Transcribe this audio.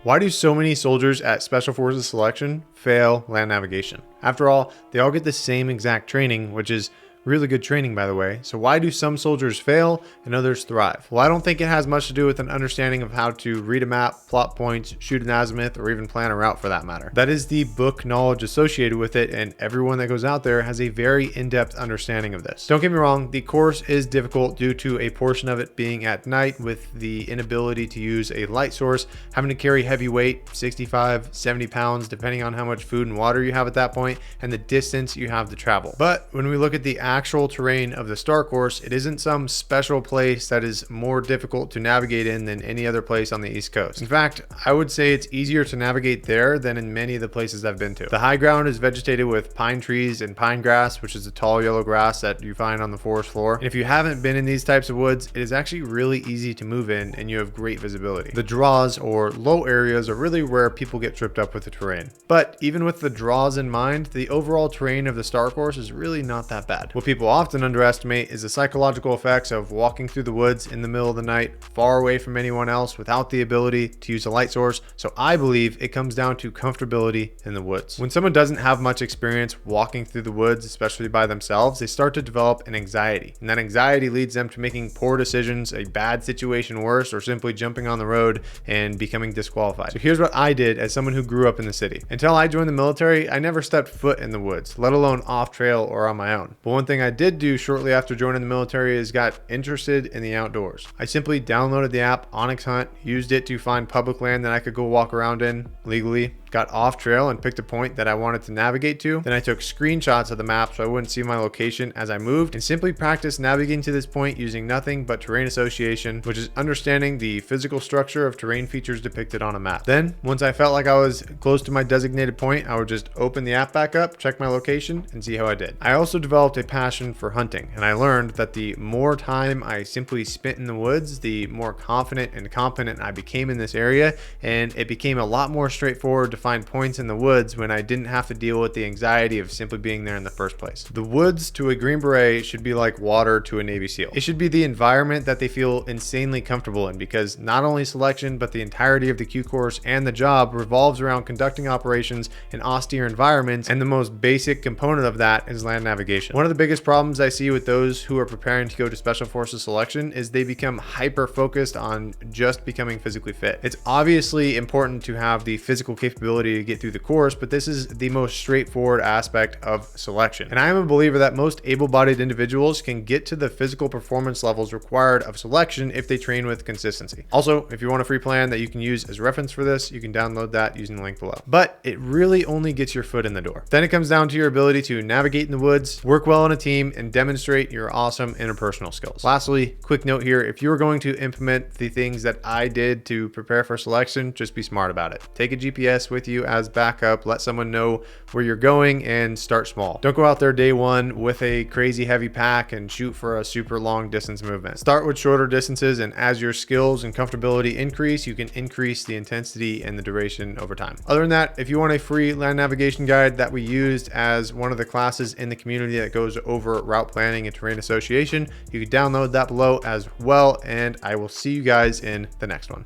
Why do so many soldiers at Special Forces Selection fail land navigation? After all, they all get the same exact training, which is really good training, by the way. So why do some soldiers fail and others thrive? Well, I don't think it has much to do with an understanding of how to read a map, plot points, shoot an azimuth, or even plan a route for that matter. That is the book knowledge associated with it, and everyone that goes out there has a very in-depth understanding of this. Don't get me wrong, the course is difficult due to a portion of it being at night with the inability to use a light source, having to carry heavy weight, 65, 70 pounds, depending on how much food and water you have at that point, and the distance you have to travel. But when we look at the actual terrain of the STAR course, it isn't some special place that is more difficult to navigate in than any other place on the East Coast. In fact, I would say it's easier to navigate there than in many of the places I've been to. The high ground is vegetated with pine trees and pine grass, which is a tall yellow grass that you find on the forest floor. And if you haven't been in these types of woods, it is actually really easy to move in and you have great visibility. The draws or low areas are really where people get tripped up with the terrain. But even with the draws in mind, the overall terrain of the STAR course is really not that bad. What people often underestimate is the psychological effects of walking through the woods in the middle of the night, far away from anyone else, without the ability to use a light source. So I believe it comes down to comfortability in the woods. When someone doesn't have much experience walking through the woods, especially by themselves, they start to develop an anxiety. And that anxiety leads them to making poor decisions, a bad situation worse, or simply jumping on the road and becoming disqualified. So here's what I did as someone who grew up in the city. Until I joined the military, I never stepped foot in the woods, let alone off trail or on my own. But one thing I did do shortly after joining the military is got interested in the outdoors. I simply downloaded the app Onyx Hunt, used it to find public land that I could go walk around in legally, got off trail and picked a point that I wanted to navigate to. Then I took screenshots of the map so I wouldn't see my location as I moved, and simply practiced navigating to this point using nothing but terrain association, which is understanding the physical structure of terrain features depicted on a map. Then once I felt like I was close to my designated point, I would just open the app back up, check my location, and see how I did. I also developed a passion for hunting, and I learned that the more time I simply spent in the woods, the more confident and competent I became in this area, and it became a lot more straightforward to find points in the woods when I didn't have to deal with the anxiety of simply being there in the first place. The woods to a Green Beret should be like water to a Navy SEAL. It should be the environment that they feel insanely comfortable in, because not only selection, but the entirety of the Q course and the job revolves around conducting operations in austere environments, and the most basic component of that is land navigation. One of the biggest problems I see with those who are preparing to go to Special Forces Selection is they become hyper focused on just becoming physically fit. It's obviously important to have the physical capability to get through the course, but this is the most straightforward aspect of selection. And I am a believer that most able-bodied individuals can get to the physical performance levels required of selection if they train with consistency. Also, if you want a free plan that you can use as reference for this, you can download that using the link below. But it really only gets your foot in the door. Then it comes down to your ability to navigate in the woods, work well in a team, and demonstrate your awesome interpersonal skills. Lastly, quick note here, if you're going to implement the things that I did to prepare for selection, just be smart about it. Take a GPS with you as backup, let someone know where you're going, and start small. Don't go out there day one with a crazy heavy pack and shoot for a super long distance movement. Start with shorter distances, and as your skills and comfortability increase, you can increase the intensity and the duration over time. Other than that, if you want a free land navigation guide that we used as one of the classes in the community that goes over route planning and terrain association, you can download that below as well, and I will see you guys in the next one.